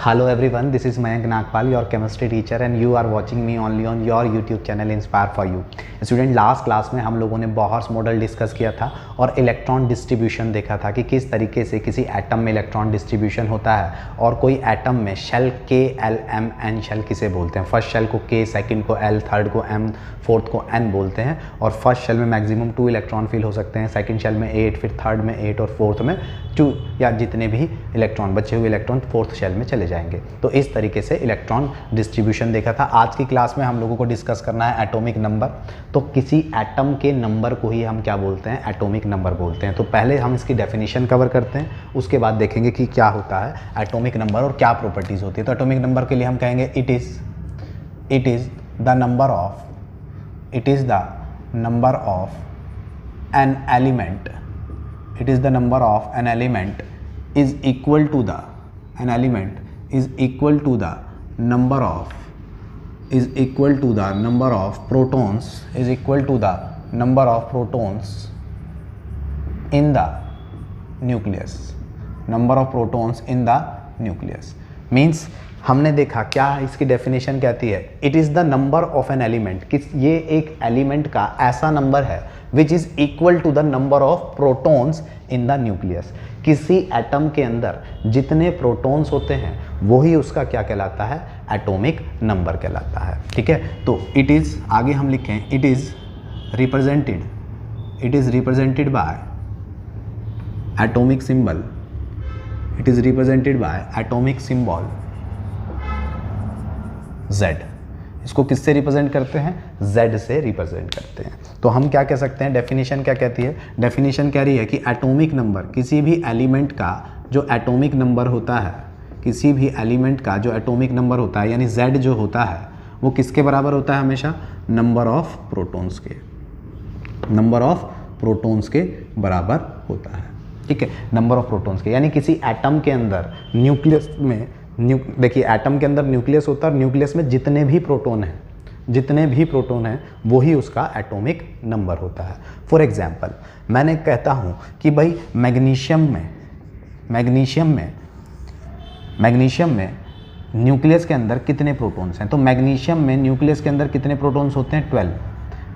Hello everyone, this is Mayank Nagpal, your chemistry teacher and you are watching me only on your YouTube channel Inspire for You. Student last class में हम लोगों ने बॉहर्स model discuss किया था और electron distribution देखा था कि किस तरीके से किसी एटम में इलेक्ट्रॉन डिस्ट्रीब्यूशन होता है और कोई एटम में शेल के एल एम एन शेल किसे बोलते हैं। फर्स्ट शेल को के, सेकंड को एल, थर्ड को एम, फोर्थ को एन बोलते हैं। और फर्स्ट शेल में मैक्सिमम 2 इलेक्ट्रॉन फिल हो सकते हैं, सेकंड शेल में 8, फिर थर्ड में 8 और फोर्थ में 2 या जितने भी इलेक्ट्रॉन बचे हुए इलेक्ट्रॉन फोर्थ शेल में चले जाएंगे। तो इस तरीके से इलेक्ट्रॉन डिस्ट्रीब्यूशन देखा था। आज की क्लास में हम लोगों को डिस्कस करना है एटॉमिक नंबर। तो किसी एटम के नंबर को ही हम क्या बोलते हैं, एटॉमिक नंबर बोलते हैं। तो पहले हम इसकी डेफिनेशन कवर करते हैं, उसके बाद देखेंगे कि क्या होता है एटॉमिक नंबर और क्या प्रॉपर्टीज होती है। तो एटॉमिक नंबर के लिए हम कहेंगे it is the number of an element, it is the number of an element is equal to the number of protons in the nucleus means हमने देखा क्या इसकी डेफिनेशन कहती है, it is the number of an element, कि ये एक element का ऐसा नंबर है which is equal to the number of protons in the nucleus. किसी एटम के अंदर जितने प्रोटॉन्स होते हैं वही उसका क्या कहलाता है, एटॉमिक नंबर कहलाता है। ठीक है, तो इट इज़ आगे हम लिखें, it is represented by atomic symbol, Z। इसको किससे रिप्रेजेंट करते हैं, Z से रिप्रेजेंट करते हैं। तो हम क्या कह सकते हैं, डेफिनेशन क्या कहती है, डेफिनेशन कह रही है कि एटॉमिक नंबर किसी भी एलिमेंट का जो एटॉमिक नंबर होता है, किसी भी एलिमेंट का जो एटॉमिक नंबर होता है यानी Z जो होता है वो किसके बराबर होता है, हमेशा नंबर ऑफ प्रोटॉन्स के बराबर होता है। ठीक है, नंबर ऑफ प्रोटॉन्स के, यानी किसी एटम के अंदर न्यूक्लियस में देखिए एटम के अंदर न्यूक्लियस होता है और न्यूक्लियस में जितने भी प्रोटॉन हैं वही उसका एटॉमिक नंबर होता है। फॉर एग्जांपल मैंने कहता हूं कि भाई मैग्नीशियम में न्यूक्लियस के अंदर कितने प्रोटॉन्स हैं। तो मैग्नीशियम में न्यूक्लियस के अंदर कितने प्रोटॉन्स होते हैं, 12।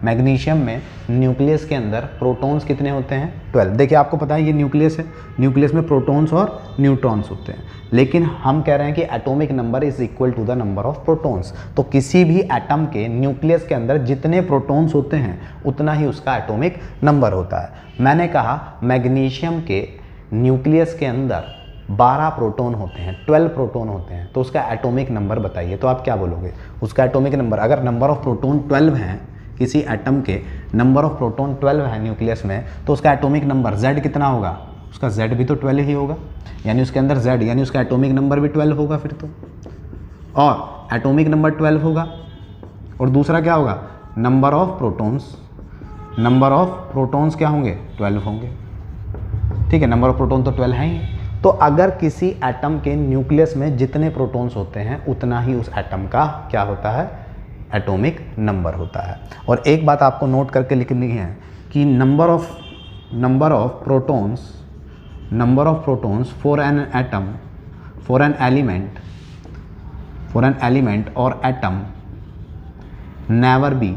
मैग्नीशियम में न्यूक्लियस के अंदर प्रोटॉन्स कितने होते हैं, 12। देखिए आपको पता है ये न्यूक्लियस है, न्यूक्लियस में प्रोटॉन्स और न्यूट्रॉन्स होते हैं, लेकिन हम कह रहे हैं कि atomic number is equal to the number of protons. तो किसी भी एटम के न्यूक्लियस के अंदर जितने प्रोटॉन्स होते हैं उतना ही उसका एटॉमिक नंबर होता है। मैंने कहा मैग्नीशियम के न्यूक्लियस के अंदर 12 प्रोटॉन होते हैं, 12 प्रोटॉन होते हैं, तो उसका एटॉमिक नंबर बताइए। तो आप क्या बोलोगे, उसका एटॉमिक नंबर, अगर नंबर ऑफ प्रोटॉन 12 हैं, किसी एटम के नंबर ऑफ प्रोटॉन 12 है न्यूक्लियस में, तो उसका एटॉमिक नंबर Z कितना होगा, उसका Z भी तो 12 ही होगा, यानी उसके अंदर Z यानी उसका एटॉमिक नंबर भी 12 होगा फिर तो। और एटॉमिक नंबर 12 होगा और दूसरा क्या होगा, नंबर ऑफ प्रोटॉन्स क्या होंगे, 12 होंगे। ठीक है, नंबर ऑफ प्रोटॉन तो 12 है ही। तो अगर किसी एटम के न्यूक्लियस में जितने प्रोटॉन्स होते हैं उतना ही उस एटम का क्या होता है, एटॉमिक नंबर होता है। और एक बात आपको नोट करके लिखनी है कि number of protons for an element और atom never be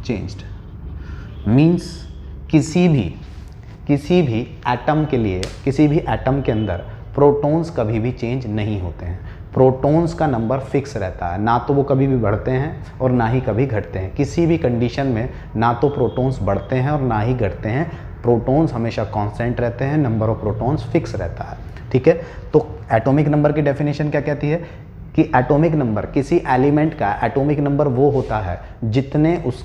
changed means किसी भी एटम के लिए, किसी भी एटम के अंदर प्रोटॉन्स कभी भी चेंज नहीं होते हैं। प्रोटॉन्स का नंबर फिक्स रहता है, ना तो वो कभी भी बढ़ते हैं और ना ही कभी घटते हैं। किसी भी कंडीशन में ना तो प्रोटॉन्स बढ़ते हैं और ना ही घटते हैं, प्रोटॉन्स हमेशा कांस्टेंट रहते हैं, नंबर ऑफ प्रोटॉन्स फिक्स रहता है। ठीक है, तो एटॉमिक नंबर की डेफिनेशन क्या कहती है कि एटॉमिक नंबर, किसी एलिमेंट का एटॉमिक नंबर वो होता है जितने उस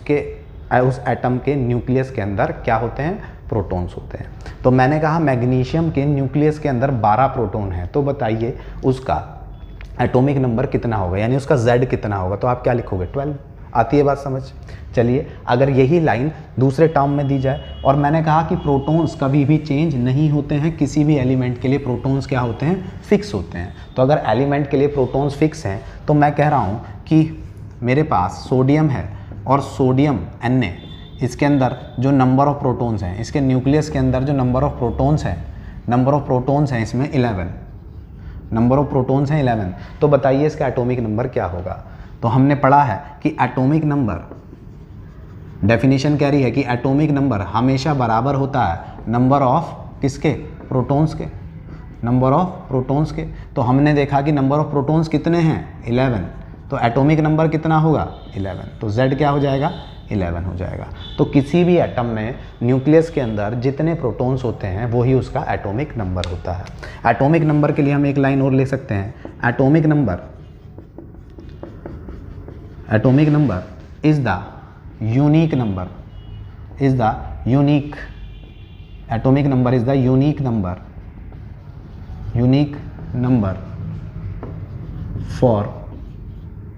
एटम के न्यूक्लियस के अंदर क्या होते हैं, प्रोटॉन्स होते हैं। तो मैंने कहा मैग्नीशियम के न्यूक्लियस के अंदर 12 प्रोटॉन है, तो बताइए उसका एटॉमिक नंबर कितना होगा, यानी उसका Z कितना होगा। तो आप क्या लिखोगे, 12। आती है बात समझ। चलिए अगर यही लाइन दूसरे टर्म में दी जाए, और मैंने कहा कि प्रोटॉन्स कभी भी चेंज नहीं होते हैं, किसी भी एलिमेंट के लिए प्रोटॉन्स क्या होते हैं, फिक्स होते हैं। तो अगर एलिमेंट के लिए प्रोटॉन्स फिक्स हैं तो मैं कह रहा हूँ कि मेरे पास सोडियम है और सोडियम Na, इसके अंदर जो नंबर ऑफ प्रोटॉन्स हैं, इसके न्यूक्लियस के अंदर जो नंबर ऑफ प्रोटॉन्स हैं इसमें 11, नंबर ऑफ प्रोटॉन्स हैं 11, तो बताइए इसका एटॉमिक नंबर क्या होगा। तो हमने पढ़ा है कि एटॉमिक नंबर, डेफिनेशन कह रही है कि एटॉमिक नंबर हमेशा बराबर होता है नंबर ऑफ किसके, प्रोटॉन्स के, नंबर ऑफ प्रोटॉन्स के। तो हमने देखा कि नंबर ऑफ प्रोटॉन्स कितने हैं 11, तो एटॉमिक नंबर कितना होगा 11, तो Z क्या हो जाएगा 11 हो जाएगा। तो किसी भी एटम में न्यूक्लियस के अंदर जितने प्रोटॉन्स होते हैं वही उसका एटॉमिक नंबर होता है। एटॉमिक नंबर के लिए हम एक लाइन और ले सकते हैं, atomic number is the unique number, is the unique, atomic number is the unique number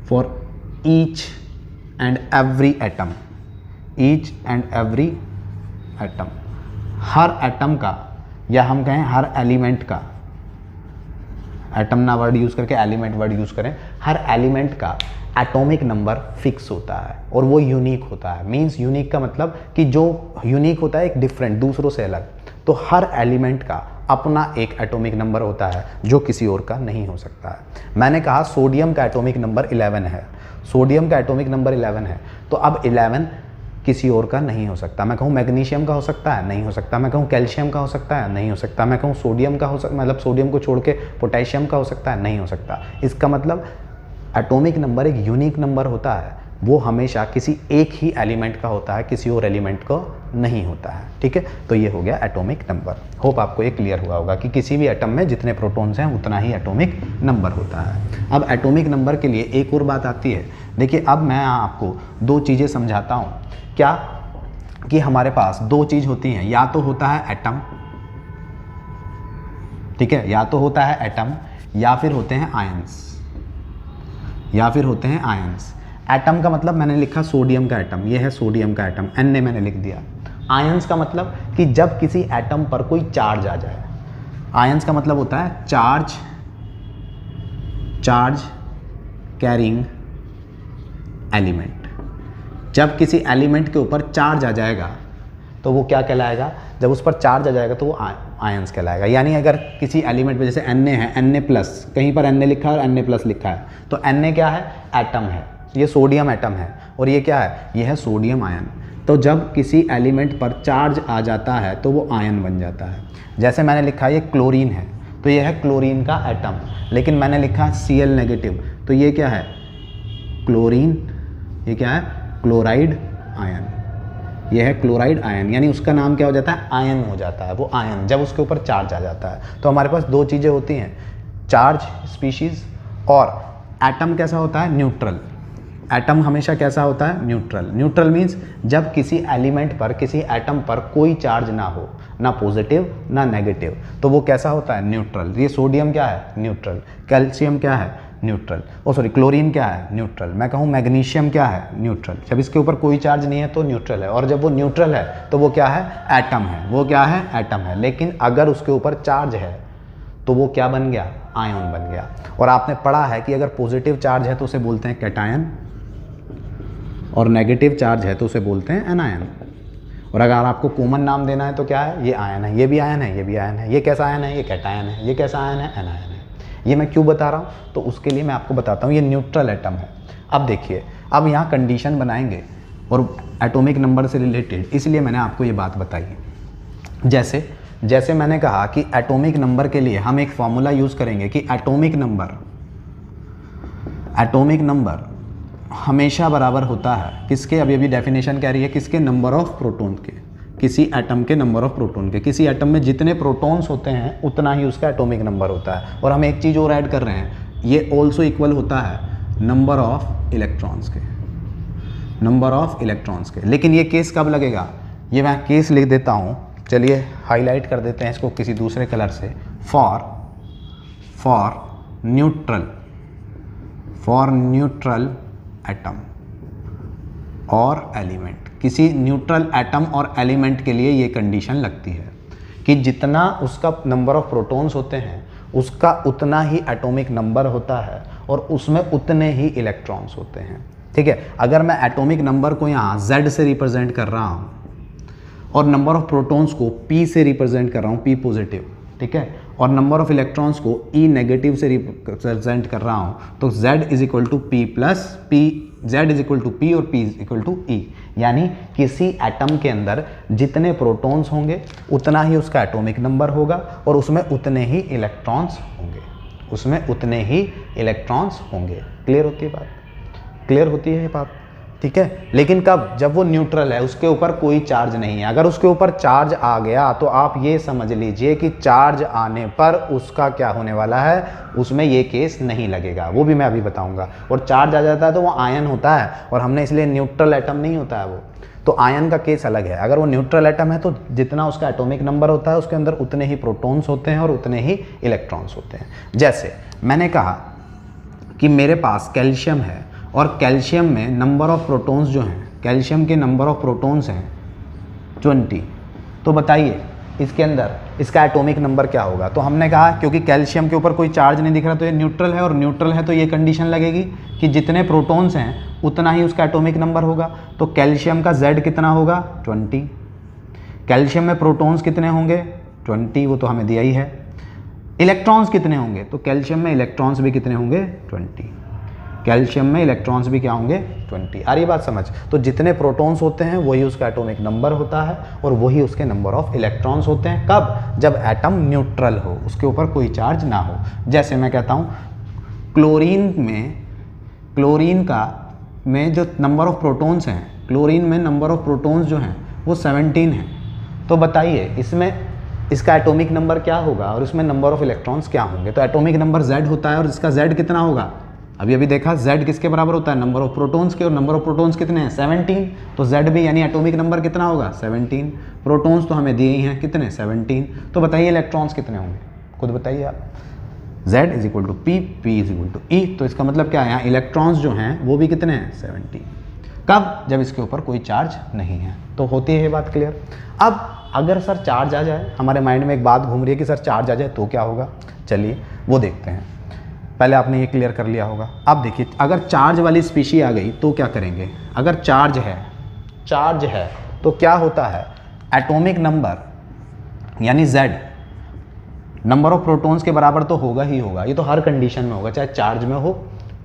for each and every atom, her atom का, या हम कहें हर एलिमेंट का, एटम ना वर्ड यूज़ करके एलिमेंट वर्ड यूज़ करें, हर एलिमेंट का एटॉमिक नंबर फिक्स होता है और वो यूनिक होता है। मींस यूनिक का मतलब कि जो यूनिक होता है एक डिफरेंट, दूसरों से अलग। तो हर एलिमेंट का अपना एक एटॉमिक नंबर होता है जो किसी और का नहीं हो सकता है। मैंने कहा सोडियम का एटॉमिक नंबर 11 है, सोडियम का एटॉमिक नंबर 11 है, तो अब 11 किसी और का नहीं हो सकता। मैं कहूँ मैग्नीशियम का हो सकता है, नहीं हो सकता। मैं कहूँ कैल्शियम का हो सकता है, नहीं हो सकता। मैं कहूँ सोडियम का हो सकता, मतलब सोडियम को छोड़ के पोटेशियम का हो सकता है, नहीं हो सकता। इसका मतलब एटॉमिक नंबर एक यूनिक नंबर होता है, वो हमेशा किसी एक ही एलिमेंट का होता है, किसी और एलिमेंट को नहीं होता है। ठीक है, तो ये हो गया एटॉमिक नंबर। होप आपको ये क्लियर हुआ होगा कि किसी भी एटम में जितने प्रोटॉन्स हैं उतना ही एटॉमिक नंबर होता है। अब एटॉमिक नंबर के लिए एक और बात आती है। देखिए, अब मैं आपको दो चीज़ें समझाता हूँ। क्या कि हमारे पास दो चीज़ होती हैं, या तो होता है एटम, ठीक है, या तो होता है एटम, या फिर होते हैं आयंस, एटम का मतलब मैंने लिखा सोडियम का एटम, ये है सोडियम का एटम, Na मैंने लिख दिया। आयंस का मतलब कि जब किसी एटम पर कोई चार्ज आ जाए, आयंस का मतलब होता है चार्ज कैरिंग एलिमेंट। जब किसी एलिमेंट के ऊपर चार्ज आ जाएगा तो वो क्या कहलाएगा, जब उस पर चार्ज आ जाएगा तो वो आयंस कहलाएगा। यानी अगर किसी एलिमेंट पे जैसे Na है, Na प्लस, कहीं पर Na लिखा है और Na प्लस लिखा है, तो Na क्या है, एटम है, ये सोडियम एटम है, और ये क्या है, ये है सोडियम आयन। तो जब किसी एलिमेंट पर चार्ज आ जाता है तो वो आयन बन जाता है। जैसे मैंने लिखा ये क्लोरीन है, तो ये है क्लोरीन का एटम, लेकिन मैंने लिखा Cl नेगेटिव, तो ये क्या है, क्लोरीन, ये क्या है, क्लोराइड आयन, ये है क्लोराइड आयन। यानी उसका नाम क्या हो जाता है, आयन हो जाता है, वो आयन जब उसके ऊपर चार्ज आ जाता है। तो हमारे पास दो चीज़ें होती हैं, चार्ज स्पीशीज़, और एटम कैसा होता है, न्यूट्रल। एटम हमेशा कैसा होता है, न्यूट्रल मीन्स जब किसी एलिमेंट पर, किसी एटम पर कोई चार्ज ना हो, ना पॉजिटिव ना नेगेटिव, तो वो कैसा होता है, न्यूट्रल। ये सोडियम क्या है, न्यूट्रल। कैल्शियम क्या है, न्यूट्रल। क्लोरीन क्या है, न्यूट्रल। मैं कहूँ मैग्नीशियम क्या है, न्यूट्रल। जब इसके ऊपर कोई चार्ज नहीं है तो न्यूट्रल है, और जब वो न्यूट्रल है तो वो क्या है, एटम है, वो क्या है, एटम है। लेकिन अगर उसके ऊपर चार्ज है तो वो क्या बन गया, आयन बन गया। और आपने पढ़ा है कि अगर पॉजिटिव चार्ज है तो उसे बोलते हैं कैटायन, और नेगेटिव चार्ज है तो उसे बोलते हैं एनायन। और अगर आपको कॉमन नाम देना है तो क्या है, ये आयन है, ये भी आयन है, ये भी आयन है। ये कैसा आयन है, ये कैटायन है। ये कैसा आयन है, एनायन है। ये मैं क्यों बता रहा हूँ, तो उसके लिए मैं आपको बताता हूँ, ये न्यूट्रल एटम है। अब देखिए, अब यहाँ कंडीशन बनाएंगे और एटॉमिक नंबर से रिलेटेड, इसलिए मैंने आपको ये बात बताई। जैसे मैंने कहा कि एटॉमिक नंबर के लिए हम एक फॉर्मूला यूज़ करेंगे कि एटॉमिक नंबर हमेशा बराबर होता है किसके, अभी डेफिनेशन कह रही है किसके, नंबर ऑफ प्रोटॉन के, किसी एटम के नंबर ऑफ प्रोटॉन के। किसी एटम में जितने प्रोटॉन्स होते हैं उतना ही उसका एटॉमिक नंबर होता है। और हम एक चीज़ और ऐड कर रहे हैं, ये ऑल्सो इक्वल होता है नंबर ऑफ इलेक्ट्रॉन्स के, लेकिन ये केस कब लगेगा, ये मैं केस लिख देता हूँ, चलिए हाईलाइट कर देते हैं इसको किसी दूसरे कलर से। फॉर न्यूट्रल एटम और एलिमेंट, किसी न्यूट्रल एटम और एलिमेंट के लिए ये कंडीशन लगती है कि जितना उसका नंबर ऑफ प्रोटॉन्स होते हैं उसका उतना ही एटॉमिक नंबर होता है और उसमें उतने ही इलेक्ट्रॉन्स होते हैं। ठीक है, अगर मैं एटॉमिक नंबर को यहाँ Z से रिप्रेजेंट कर रहा हूँ और नंबर ऑफ प्रोटॉन्स को P से रिप्रेजेंट कर रहा हूँ, P पॉजिटिव, ठीक है, और नंबर ऑफ इलेक्ट्रॉन्स को ई नेगेटिव से रिप्रेजेंट कर रहा हूँ, तो Z is equal to P plus P, Z is equal to P और P is equal to E. यानी किसी एटम के अंदर जितने प्रोटॉन्स होंगे उतना ही उसका एटॉमिक नंबर होगा और उसमें उतने ही इलेक्ट्रॉन्स होंगे, उसमें उतने ही इलेक्ट्रॉन्स होंगे। क्लियर होती है बात? क्लियर होती है ये बात? ठीक है। लेकिन कब? जब वो न्यूट्रल है, उसके ऊपर कोई चार्ज नहीं है। अगर उसके ऊपर चार्ज आ गया तो आप ये समझ लीजिए कि चार्ज आने पर उसका क्या होने वाला है, उसमें ये केस नहीं लगेगा, वो भी मैं अभी बताऊंगा। और चार्ज आ जाता है तो वो आयन होता है, और हमने इसलिए न्यूट्रल एटम नहीं होता है वो, तो आयन का केस अलग है। अगर वो न्यूट्रल एटम है तो जितना उसका एटॉमिक नंबर होता है उसके अंदर उतने ही प्रोटॉन्स होते हैं और उतने ही इलेक्ट्रॉन्स होते हैं। जैसे मैंने कहा कि मेरे पास कैल्शियम है और कैल्शियम में नंबर ऑफ प्रोटॉन्स जो हैं, कैल्शियम के नंबर ऑफ प्रोटॉन्स हैं 20। तो बताइए इसके अंदर इसका एटॉमिक नंबर क्या होगा? तो हमने कहा क्योंकि कैल्शियम के ऊपर कोई चार्ज नहीं दिख रहा तो ये न्यूट्रल है, और न्यूट्रल है तो ये कंडीशन लगेगी कि जितने प्रोटॉन्स हैं उतना ही उसका एटॉमिक नंबर होगा। तो कैल्शियम का Z कितना होगा? 20। कैल्शियम में प्रोटॉन्स कितने होंगे? 20, वो तो हमें दिया ही है। इलेक्ट्रॉन्स कितने होंगे? तो कैल्शियम में इलेक्ट्रॉन्स भी कितने होंगे? 20। कैल्शियम में इलेक्ट्रॉन्स भी क्या होंगे? 20। आ रही बात समझ? तो जितने प्रोटॉन्स होते हैं वही उसका एटॉमिक नंबर होता है और वही उसके नंबर ऑफ इलेक्ट्रॉन्स होते हैं। कब? जब एटम न्यूट्रल हो, उसके ऊपर कोई चार्ज ना हो। जैसे मैं कहता हूँ क्लोरीन में जो नंबर ऑफ प्रोटॉन्स हैं, क्लोरीन में नंबर ऑफ प्रोटॉन्स जो हैं वो 17 हैं। तो बताइए इसमें इसका एटॉमिक नंबर क्या होगा और इसमें नंबर ऑफ इलेक्ट्रॉन्स क्या होंगे? तो एटॉमिक नंबर Z होता है और इसका Z कितना होगा? अभी देखा Z किसके बराबर होता है? नंबर ऑफ प्रोटॉन्स के, और नंबर ऑफ प्रोटॉन्स कितने हैं? 17। तो Z भी यानी एटॉमिक नंबर कितना होगा? 17। प्रोटॉन्स तो हमें दिए ही हैं कितने? 17। तो बताइए इलेक्ट्रॉन्स कितने होंगे? खुद बताइए आप। Z is equal to P, P is equal to E. तो इसका मतलब क्या है? यहाँ इलेक्ट्रॉन्स जो हैं वो भी कितने हैं? 17। कब? जब इसके ऊपर कोई चार्ज नहीं है। तो होती है ये बात क्लियर? अब अगर सर चार्ज आ जाए, हमारे माइंड में एक बात घूम रही है कि सर चार्ज आ जाए तो क्या होगा? चलिए वो देखते हैं। पहले आपने ये क्लियर कर लिया होगा। अब देखिए अगर चार्ज वाली स्पीशी आ गई तो क्या करेंगे? अगर चार्ज है तो क्या होता है? एटॉमिक नंबर यानी Z नंबर ऑफ प्रोटॉन्स के बराबर तो होगा ही होगा। ये तो हर कंडीशन में होगा, चाहे चार्ज में हो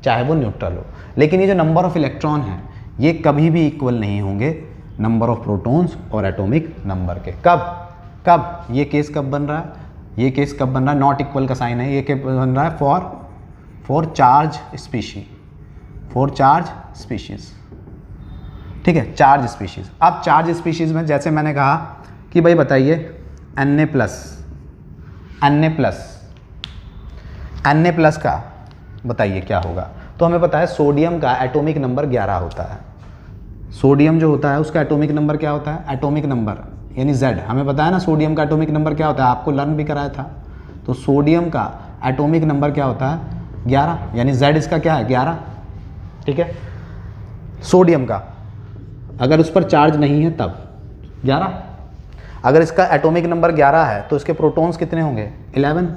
चाहे वो न्यूट्रल हो। लेकिन ये जो नंबर ऑफ इलेक्ट्रॉन है ये कभी भी इक्वल नहीं होंगे नंबर ऑफ प्रोटॉन्स और एटॉमिक नंबर के। कब ये केस कब बन रहा है? ये केस कब बन रहा है? नॉट इक्वल का साइन है। ये क्या बन रहा है? For charge species. ठीक है, चार्ज स्पीशीज। अब चार्ज स्पीशीज में जैसे मैंने कहा कि भाई बताइए Na प्लस का बताइए क्या होगा? तो हमें पता है सोडियम का एटॉमिक नंबर 11 होता है। सोडियम जो होता है उसका एटॉमिक नंबर क्या होता है? एटॉमिक नंबर यानी Z। हमें पता है ना सोडियम का एटॉमिक नंबर क्या होता है, आपको लर्न भी कराया था। तो सोडियम का एटॉमिक नंबर क्या होता है? 11, यानी Z इसका क्या है? 11। ठीक है, सोडियम का अगर उस पर चार्ज नहीं है तब 11। अगर इसका एटॉमिक नंबर 11 है तो इसके प्रोटॉन्स कितने होंगे? 11।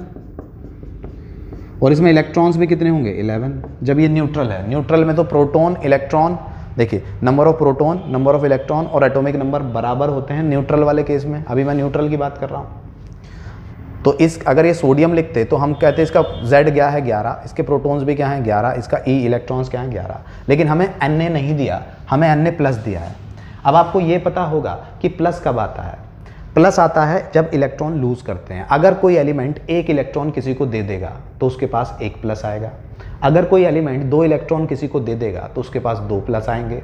और इसमें इलेक्ट्रॉन्स भी कितने होंगे? 11। जब ये न्यूट्रल है, न्यूट्रल में तो प्रोटॉन इलेक्ट्रॉन, देखिए number of proton number of electron और एटॉमिक नंबर बराबर होते हैं न्यूट्रल वाले केस में। अभी मैं न्यूट्रल की बात कर रहा हूँ। तो अगर ये सोडियम लिखते तो हम कहते इसका Z क्या है? 11। इसके प्रोटॉन्स भी क्या हैं? 11। इसका E इलेक्ट्रॉन्स क्या हैं? 11। लेकिन हमें Na नहीं दिया, हमें Na प्लस दिया है। अब आपको ये पता होगा कि प्लस कब आता है? प्लस आता है जब इलेक्ट्रॉन लूज करते हैं। अगर कोई एलिमेंट एक इलेक्ट्रॉन किसी को दे देगा तो उसके पास एक प्लस आएगा। अगर कोई एलिमेंट 2 इलेक्ट्रॉन किसी को दे देगा तो उसके पास 2 प्लस आएंगे।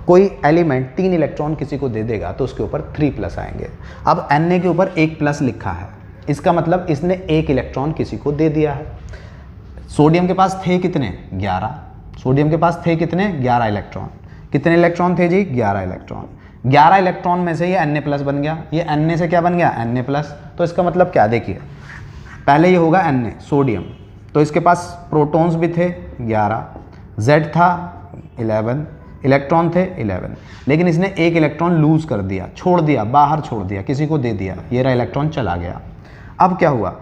कोई एलिमेंट 3 इलेक्ट्रॉन किसी को दे देगा तो उसके ऊपर 3 प्लस आएंगे। अब Na के ऊपर 1 प्लस लिखा है, इसका मतलब इसने 1 इलेक्ट्रॉन किसी को दे दिया है। सोडियम के पास थे कितने? 11। सोडियम के पास थे कितने? 11 इलेक्ट्रॉन। कितने इलेक्ट्रॉन थे जी? 11 इलेक्ट्रॉन। 11 इलेक्ट्रॉन में से ये Na प्लस बन गया। ये Na से क्या बन गया? Na plus. तो इसका मतलब क्या? देखिए पहले ये होगा Na सोडियम, तो इसके पास प्रोटॉन्स भी थे 11, Z था 11, इलेक्ट्रॉन थे 11, लेकिन इसने 1 इलेक्ट्रॉन लूज कर दिया, छोड़ दिया, बाहर छोड़ दिया, किसी को दे दिया, ये रहा इलेक्ट्रॉन चला गया। अब क्या हुआ?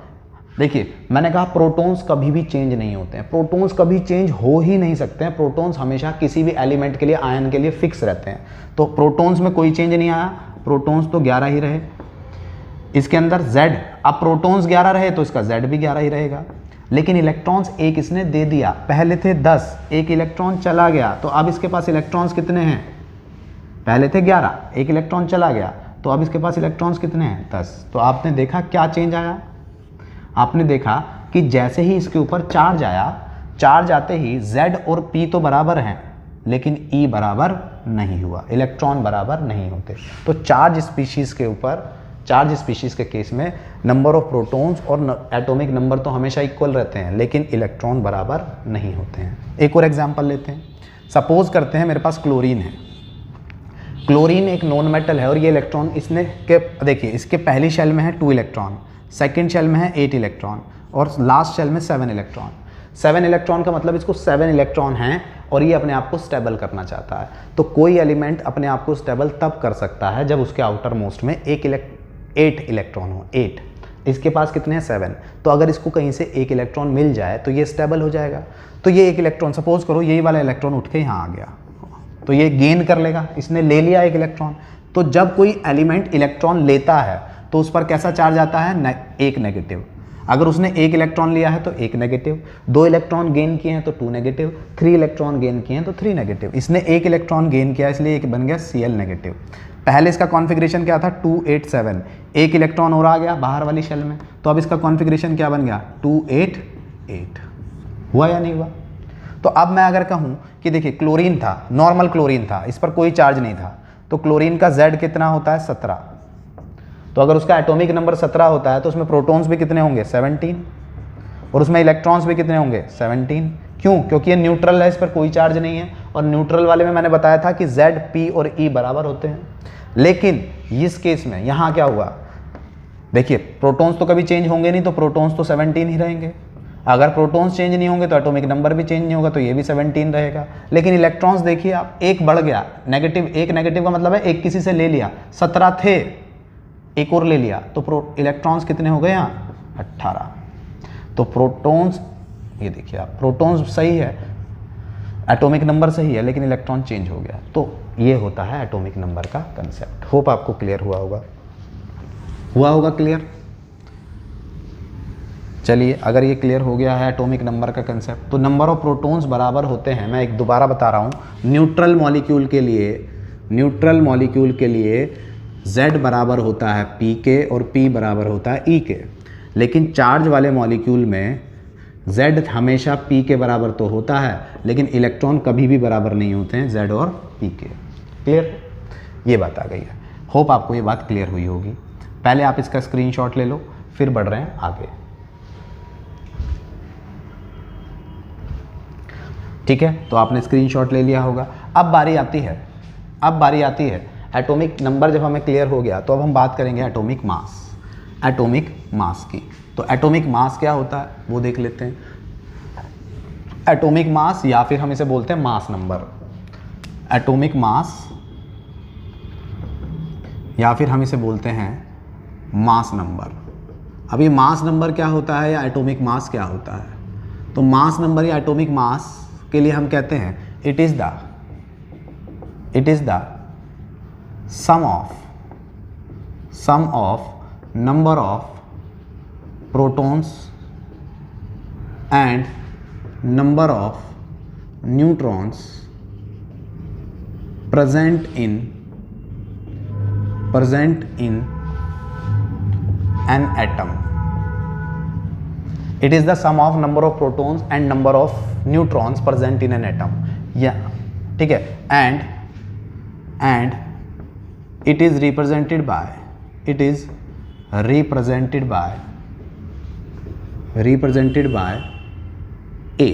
देखिए मैंने कहा प्रोटॉन्स कभी भी चेंज नहीं होते हैं, प्रोटॉन्स कभी चेंज हो ही नहीं सकते हैं। प्रोटॉन्स हमेशा किसी भी एलिमेंट के लिए, आयन के लिए फिक्स रहते हैं। तो प्रोटॉन्स में कोई चेंज नहीं आया, प्रोटॉन्स तो 11 ही रहे। इसके अंदर Z, अब प्रोटॉन्स 11 रहे तो इसका Z भी 11 ही रहेगा, लेकिन इलेक्ट्रॉन्स एक इसने दे दिया, पहले थे 10, एक इलेक्ट्रॉन चला गया, तो अब इसके पास इलेक्ट्रॉन्स कितने हैं, पहले थे 11, एक इलेक्ट्रॉन चला गया, तो अब इसके पास इलेक्ट्रॉन्स कितने हैं, 10। तो आपने देखा क्या चेंज आया, आपने देखा कि जैसे ही इसके ऊपर चार्ज आया, चार्ज आते ही Z और P तो बराबर हैं, लेकिन E बराबर नहीं हुआ, इलेक्ट्रॉन बराबर नहीं होते। तो चार्ज स्पीशीज़ के ऊपर, चार्ज स्पीशीज़ के केस में नंबर ऑफ प्रोटॉन्स और एटॉमिक नंबर तो हमेशा इक्वल रहते हैं, लेकिन इलेक्ट्रॉन बराबर नहीं होते हैं। एक और एग्जांपल लेते हैं, सपोज करते हैं मेरे पास क्लोरीन है, क्लोरीन एक नॉन मेटल है और ये इलेक्ट्रॉन इसने के देखिए इसके पहली शेल में है 2 इलेक्ट्रॉन, सेकंड शेल में है 8 इलेक्ट्रॉन और लास्ट शेल में 7 इलेक्ट्रॉन। 7 इलेक्ट्रॉन का मतलब इसको 7 इलेक्ट्रॉन हैं और ये अपने आप को स्टेबल करना चाहता है। तो कोई एलिमेंट अपने आप को स्टेबल तब कर सकता है जब उसके आउटर मोस्ट में 8 इलेक्ट्रॉन हो, 8। इसके पास कितने हैं, 7। तो अगर इसको कहीं से एक इलेक्ट्रॉन मिल जाए तो ये स्टेबल हो जाएगा। तो ये एक इलेक्ट्रॉन, सपोज करो यही वाला इलेक्ट्रॉन उठ के यहाँ आ गया, तो ये गेन कर लेगा, इसने ले लिया एक इलेक्ट्रॉन। तो जब कोई एलिमेंट इलेक्ट्रॉन लेता है तो उस पर कैसा चार्ज आता है, एक नेगेटिव। अगर उसने एक इलेक्ट्रॉन लिया है तो एक नेगेटिव, 2 इलेक्ट्रॉन गेन किए हैं तो 2 नेगेटिव, 3 इलेक्ट्रॉन गेन किए हैं तो 3 नेगेटिव। इसने एक इलेक्ट्रॉन गेन किया इसलिए एक बन गया Cl नेगेटिव। पहले इसका कॉन्फ़िगरेशन क्या था, 2 8 7, एक इलेक्ट्रॉन और आ गया बाहर वाली शेल में, तो अब इसका कॉन्फ़िगरेशन क्या बन गया, 2 8 8। हुआ या नहीं हुआ। तो अब मैं अगर कहूँ कि देखिए क्लोरीन था, नॉर्मल क्लोरीन था, इस पर कोई चार्ज नहीं था, तो क्लोरीन का Z कितना होता है, 17। तो अगर उसका एटॉमिक नंबर 17 होता है तो उसमें प्रोटॉन्स भी कितने होंगे, 17, और उसमें इलेक्ट्रॉन्स भी कितने होंगे, 17। क्यों, क्योंकि ये न्यूट्रल है, इस पर कोई चार्ज नहीं है, और न्यूट्रल वाले में मैंने बताया था कि Z, P और E बराबर होते हैं। लेकिन इस केस में यहाँ क्या हुआ, देखिए प्रोटॉन्स तो कभी चेंज होंगे नहीं, तो प्रोटॉन्स तो 17 ही रहेंगे। अगर प्रोटॉन्स चेंज नहीं होंगे तो एटॉमिक नंबर भी चेंज नहीं होगा, तो ये भी 17 रहेगा। लेकिन इलेक्ट्रॉन्स देखिए आप, एक बढ़ गया, नेगेटिव, एक नेगेटिव का मतलब है एक किसी से ले लिया, 17 थे, एक और ले लिया, तो इलेक्ट्रॉन्स कितने हो गए यहाँ, 18। तो प्रोटॉन्स, ये देखिए आप, प्रोटॉन्स सही है, एटॉमिक नंबर सही है, लेकिन इलेक्ट्रॉन चेंज हो गया। तो ये होता है एटॉमिक नंबर का कंसेप्ट। होप आपको क्लियर हुआ होगा क्लियर। चलिए, अगर ये क्लियर हो गया है एटॉमिक नंबर का कंसेप्ट, तो नंबर ऑफ प्रोटॉन्स बराबर होते हैं, मैं एक दोबारा बता रहा हूँ, न्यूट्रल मॉलिक्यूल के लिए Z बराबर होता है P के और P बराबर होता है E के। लेकिन चार्ज वाले मॉलिक्यूल में Z हमेशा P के बराबर तो होता है, लेकिन इलेक्ट्रॉन कभी भी बराबर नहीं होते हैं Z और P के। क्लियर, ये बात आ गई है। होप आपको ये बात क्लियर हुई होगी। पहले आप इसका स्क्रीनशॉट ले लो, फिर बढ़ रहे हैं आगे। ठीक है, तो आपने स्क्रीनशॉट ले लिया होगा। अब बारी आती है एटॉमिक नंबर। जब हमें क्लियर हो गया तो अब हम बात करेंगे एटॉमिक मास की। तो एटॉमिक मास क्या होता है वो देख लेते हैं। एटॉमिक मास, या फिर हम इसे बोलते हैं मास नंबर, एटॉमिक मास, या फिर हम इसे बोलते हैं मास नंबर। अभी मास नंबर क्या होता है या एटॉमिक मास क्या होता है, तो मास नंबर या एटॉमिक मास के लिए हम कहते हैं it is the sum of number of protons and number of neutrons present in an atom. It is the sum of number of protons and number of neutrons present in an atom. Yeah, ठीक है, and it is represented by A.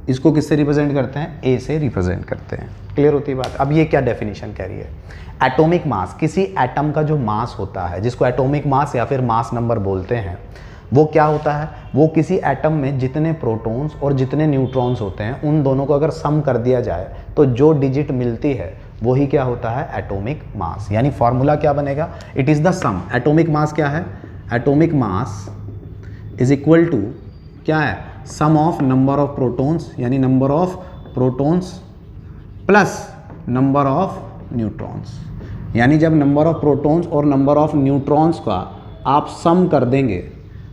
इसको किससे represent करते हैं, A से represent करते हैं। Clear होती है बात। अब ये क्या डेफिनेशन कह रही है, एटॉमिक मास, किसी एटम का जो मास होता है, जिसको एटॉमिक मास या फिर मास नंबर बोलते हैं, वो क्या होता है, वो किसी एटम में जितने प्रोटॉन्स और जितने न्यूट्रॉन्स होते हैं उन दोनों को अगर सम कर दिया जाए तो जो डिजिट मिलती है वही क्या होता है, एटॉमिक मास। यानी फॉर्मूला क्या बनेगा, it is the sum. Atomic mass क्या है, atomic mass is equal to क्या है, sum of number of protons, यानी number of protons plus number of neutrons. यानी जब नंबर ऑफ प्रोटॉन्स और नंबर ऑफ न्यूट्रॉन्स का आप सम कर देंगे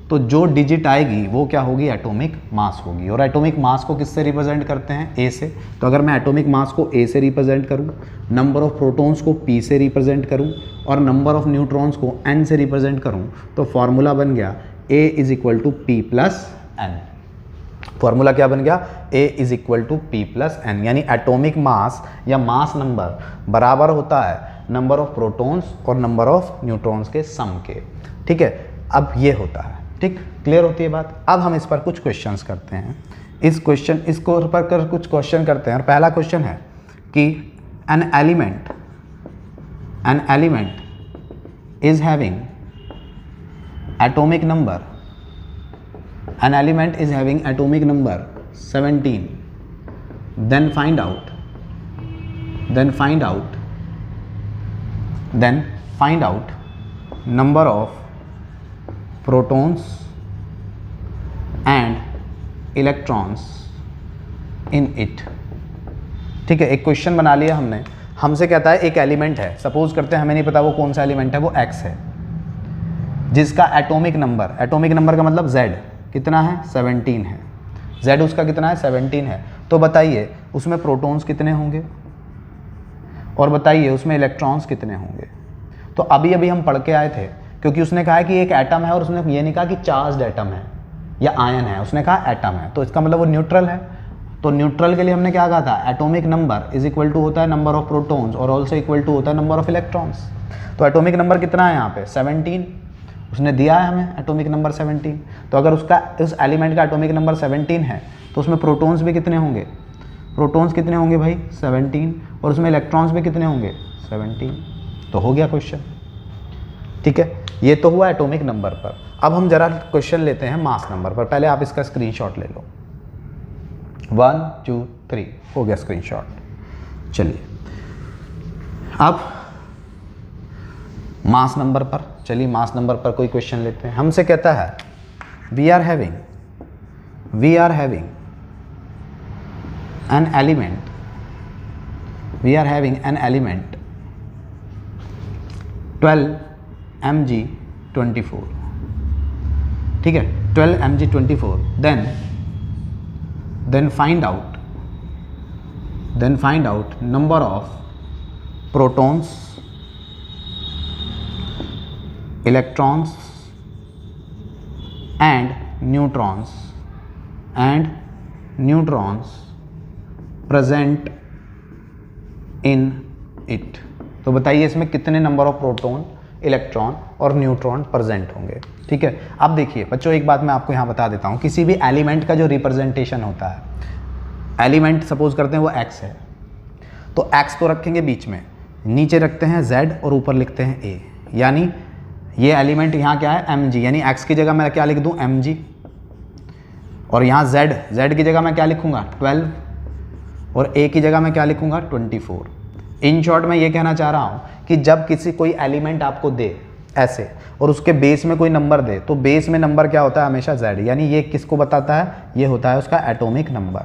तो जो डिजिट आएगी वो क्या होगी, एटॉमिक मास होगी। और एटॉमिक मास को किससे रिप्रेजेंट करते हैं, ए से। तो अगर मैं एटॉमिक मास को ए से रिप्रेजेंट करूं, नंबर ऑफ प्रोटॉन्स को पी से रिप्रेजेंट करूं और नंबर ऑफ न्यूट्रॉन्स को एन से रिप्रेजेंट करूं, तो फॉर्मूला बन गया A is equal to P plus N. Formula क्या बन गया, A is equal to P plus N, यानी एटॉमिक मास या मास नंबर बराबर होता है नंबर ऑफ प्रोटॉन्स और नंबर ऑफ न्यूट्रॉन्स के सम के। ठीक है, अब ये होता है, ठीक, क्लियर होती है बात। अब हम इस पर कुछ क्वेश्चंस करते हैं। इसको पर कुछ क्वेश्चन करते हैं। और पहला क्वेश्चन है कि an element is having atomic number, an element is having atomic number 17, then find out number of protons and electrons in it। ठीक है, एक क्वेश्चन बना लिया हमने। हमसे कहता है एक एलिमेंट है, सपोज करते हैं हमें नहीं पता वो कौन सा एलिमेंट है, वो एक्स है, जिसका एटॉमिक नंबर का मतलब z कितना है, 17 है। z उसका कितना है, 17 है। तो बताइए उसमें प्रोटॉन्स कितने होंगे और बताइए उसमें इलेक्ट्रॉन्स कितने होंगे। तो अभी हम पढ़ के आए थे, क्योंकि उसने कहा है कि एक एटम है और उसने ये नहीं कहा कि चार्ज्ड एटम है या आयन है, उसने कहा एटम है, तो इसका मतलब वो न्यूट्रल है। तो न्यूट्रल के लिए हमने क्या कहा था, atomic number is equal to होता है नंबर ऑफ प्रोटॉन्स और ऑल्सो इक्वल टू होता है नंबर ऑफ इलेक्ट्रॉन्स। तो एटॉमिक नंबर कितना है यहाँ पे, 17 उसने दिया है हमें, एटॉमिक नंबर 17। तो अगर उसका उस एलिमेंट का एटॉमिक नंबर 17 है तो उसमें प्रोटॉन्स भी कितने होंगे, भाई 17, और उसमें इलेक्ट्रॉन्स भी कितने होंगे, 17। तो हो गया क्वेश्चन। ठीक है, ये तो हुआ एटॉमिक नंबर पर। अब हम जरा क्वेश्चन लेते हैं मास नंबर पर। पहले आप इसका स्क्रीनशॉट ले लो। 1 2 3 हो गया स्क्रीनशॉट। चलिए अब मास नंबर पर, मास नंबर पर कोई क्वेश्चन लेते हैं। हमसे कहता है we are having an element 12 mg24। ठीक है, 12 mg24, then find out number of protons, electrons and neutrons present in it। तो बताइए इसमें कितने नंबर ऑफ प्रोटॉन, इलेक्ट्रॉन और न्यूट्रॉन प्रेजेंट होंगे। ठीक है, अब देखिए बच्चों, एक बात मैं आपको यहाँ बता देता हूँ। किसी भी एलिमेंट का जो रिप्रेजेंटेशन होता है, एलिमेंट सपोज करते हैं वो x है, तो x को रखेंगे बीच में, नीचे रखते हैं z और ऊपर लिखते हैं a, यानी ये एलिमेंट यहाँ क्या है, mg, यानी x की जगह मैं क्या लिख दूँ, mg, और यहाँ z की जगह मैं क्या लिखूँगा, 12, और a की जगह मैं क्या लिखूँगा, 24। इन शॉर्ट मैं ये कहना चाह रहा हूँ कि जब किसी कोई एलिमेंट आपको दे ऐसे और उसके बेस में कोई नंबर दे, तो बेस में नंबर क्या होता है, हमेशा z, यानी ये किसको बताता है, ये होता है उसका एटॉमिक नंबर,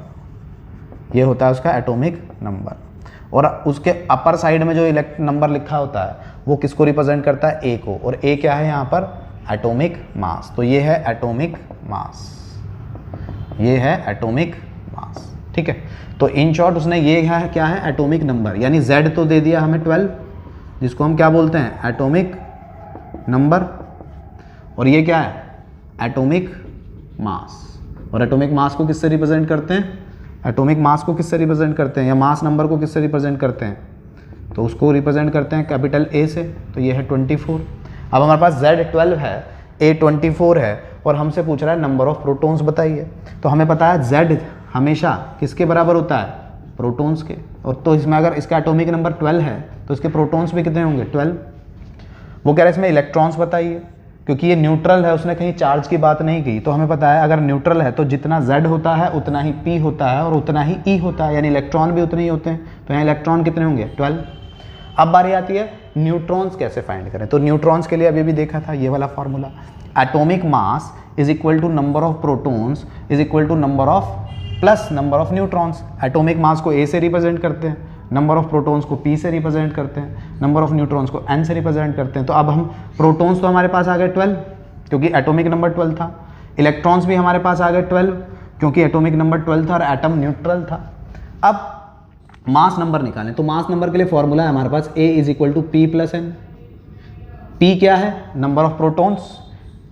और उसके अपर साइड में जो नंबर लिखा होता है वो किसको रिप्रेजेंट करता है, a को, और a क्या है यहाँ पर, एटॉमिक मास। तो ये है एटॉमिक मास, ठीक है। तो इन शॉर्ट उसने ये है क्या है, एटॉमिक नंबर, यानी z तो दे दिया हमें 12, जिसको हम क्या बोलते हैं, एटॉमिक नंबर, और ये क्या है, एटॉमिक मास। और एटॉमिक मास को किससे रिप्रेजेंट करते हैं, या मास नंबर को किससे रिप्रेजेंट करते हैं, तो उसको रिप्रेजेंट करते हैं कैपिटल A से। तो ये है 24। अब हमारे पास Z 12 है, A 24 है, और हमसे पूछ रहा है नंबर ऑफ प्रोटॉन्स बताइए। तो हमें पता है Z हमेशा किसके बराबर होता है, प्रोटॉन्स के, और तो इसमें अगर इसका एटॉमिक नंबर 12 है तो इसके प्रोटॉन्स भी कितने होंगे, 12। वो कह रहे हैं इसमें इलेक्ट्रॉन्स बताइए, क्योंकि ये न्यूट्रल है, उसने कहीं चार्ज की बात नहीं की। तो हमें पता है अगर न्यूट्रल है तो जितना Z होता है उतना ही P होता है और उतना ही E होता है, यानी इलेक्ट्रॉन भी उतने ही होते हैं। तो यहाँ इलेक्ट्रॉन कितने होंगे, 12। अब बारी आती है न्यूट्रॉन्स कैसे फाइंड करें। तो न्यूट्रॉन्स के लिए अभी भी देखा था ये वाला formula, atomic mass is equal to number of protons is equal to number of plus number of neutrons. Atomic mass को A से रिप्रेजेंट करते हैं, नंबर ऑफ प्रोटॉन्स को p से रिप्रेजेंट करते हैं, नंबर ऑफ न्यूट्रॉन्स को n से रिप्रेजेंट करते हैं। तो अब हम प्रोटॉन्स तो हमारे पास आ गए 12 क्योंकि एटॉमिक नंबर 12 था, इलेक्ट्रॉन्स भी हमारे पास आ गए 12 क्योंकि एटॉमिक नंबर 12 था और एटम न्यूट्रल था। अब मास नंबर निकालें, तो मास नंबर के लिए फॉर्मूला है हमारे पास A is equal to P plus N। P क्या है? Number of protons.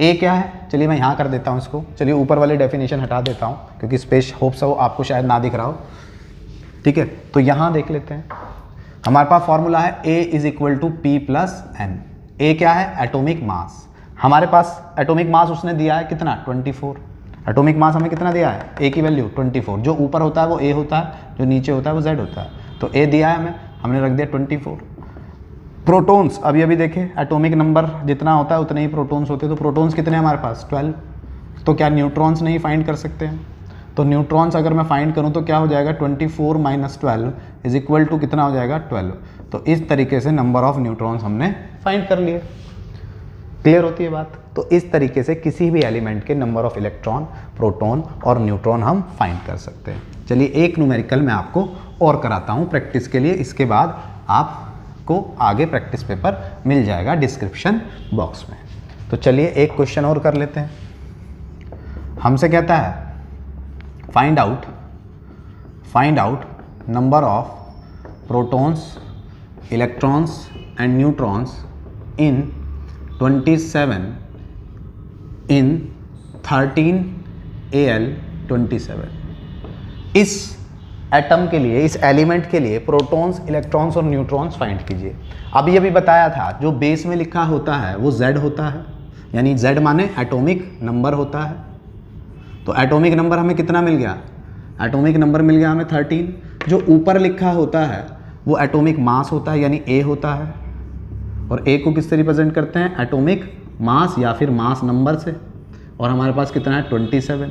A क्या है? चलिए मैं यहाँ कर देता हूँ इसको, चलिए ऊपर वाले डेफिनेशन हटा देता हूँ क्योंकि स्पेस होप्स हो आपको शायद ना दिख रहा हो, ठीक है। तो यहाँ देख लेते हैं, हमारे पास फॉर्मूला है A is equal to P plus N। A क्या है? Atomic mass. हमारे पास एटॉमिक मास उसने दिया है कितना? 24। एटॉमिक मास हमें कितना दिया है? A की वैल्यू 24। जो ऊपर होता है वो A होता है, जो नीचे होता है वो Z होता है। तो A दिया है हमें, हमने रख दिया 24। प्रोटॉन्स अभी अभी देखें, एटॉमिक नंबर जितना होता है उतने ही प्रोटॉन्स होते हैं। तो प्रोटॉन्स कितने हैं हमारे पास? 12। तो क्या न्यूट्रॉन्स नहीं फाइंड कर सकते हैं? तो न्यूट्रॉन्स अगर मैं फाइंड करूं तो क्या हो जाएगा? 24 माइनस 12 इज इक्वल टू कितना हो जाएगा? 12। तो इस तरीके से नंबर ऑफ न्यूट्रॉन्स हमने फाइंड कर लिए। क्लियर होती है बात? तो इस तरीके से किसी भी एलिमेंट के नंबर ऑफ इलेक्ट्रॉन, प्रोटॉन और न्यूट्रॉन हम फाइंड कर सकते हैं। चलिए एक न्यूमेरिकल मैं आपको और कराता हूँ प्रैक्टिस के लिए, इसके बाद आपको आगे प्रैक्टिस पेपर मिल जाएगा डिस्क्रिप्शन बॉक्स में। तो चलिए एक क्वेश्चन और कर लेते हैं। हमसे कहता है find out number of protons, electrons and neutrons in 27 in 13Al27। इस एटम के लिए, इस एलिमेंट के लिए प्रोटॉन्स, इलेक्ट्रॉन्स और न्यूट्रॉन्स फाइंड कीजिए। अभी अभी बताया था जो बेस में लिखा होता है वो Z होता है, यानी Z माने एटॉमिक नंबर होता है। तो एटॉमिक नंबर हमें कितना मिल गया? एटॉमिक नंबर मिल गया हमें 13। जो ऊपर लिखा होता है वो एटॉमिक मास होता है, यानी A होता है। और A को किससे रिप्रेजेंट करते हैं? एटॉमिक मास या फिर मास नंबर से। और हमारे पास कितना है? 27।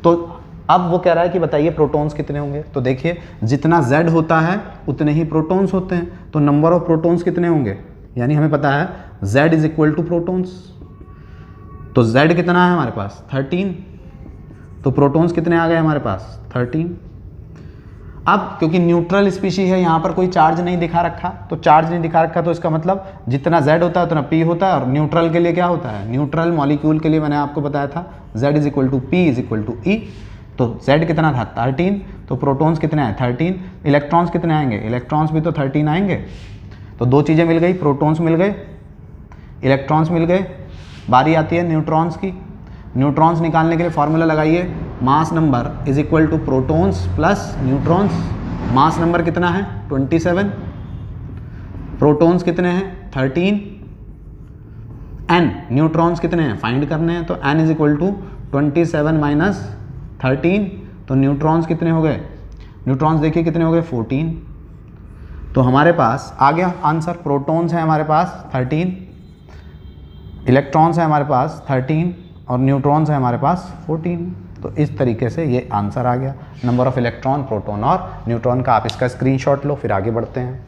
तो अब वो कह रहा है कि बताइए प्रोटॉन्स कितने होंगे। तो देखिए जितना Z होता है उतने ही प्रोटॉन्स होते हैं। तो नंबर ऑफ प्रोटॉन्स कितने होंगे? यानी हमें पता है Z is equal to protons. तो Z कितना है हमारे पास? 13। तो प्रोटॉन्स कितने आ गए हमारे पास? 13। अब क्योंकि न्यूट्रल स्पीशी है, यहाँ पर कोई चार्ज नहीं दिखा रखा, तो चार्ज नहीं दिखा रखा तो इसका मतलब जितना Z होता है उतना P होता है। और न्यूट्रल के लिए क्या होता है? न्यूट्रल मॉलिक्यूल के लिए मैंने आपको बताया था Z is equal to P is equal to E। तो Z कितना था? 13। तो प्रोटॉन्स कितने आए? 13। इलेक्ट्रॉन्स कितने आएंगे? इलेक्ट्रॉन्स भी तो 13 आएंगे। तो दो चीज़ें मिल गई, प्रोटॉन्स मिल गए, इलेक्ट्रॉन्स मिल गए। बारी आती है न्यूट्रॉन्स की। न्यूट्रॉन्स निकालने के लिए फॉर्मूला लगाइए, mass number is equal to protons plus neutrons. Mass number कितना है? 27। प्रोटॉन्स कितने हैं? 13। एन न्यूट्रॉन्स कितने हैं? फाइंड करने हैं। तो N is equal to 27 minus 13। तो न्यूट्रॉन्स कितने हो गए? न्यूट्रॉन्स देखिए कितने हो गए? 14। तो हमारे पास आ गया आंसर। प्रोटॉन्स हैं हमारे पास 13, इलेक्ट्रॉन्स हैं हमारे पास 13 और न्यूट्रॉन्स हैं हमारे पास 14। तो इस तरीके से ये आंसर आ गया, नंबर ऑफ इलेक्ट्रॉन, प्रोटॉन और न्यूट्रॉन का। आप इसका स्क्रीनशॉट लो, फिर आगे बढ़ते हैं।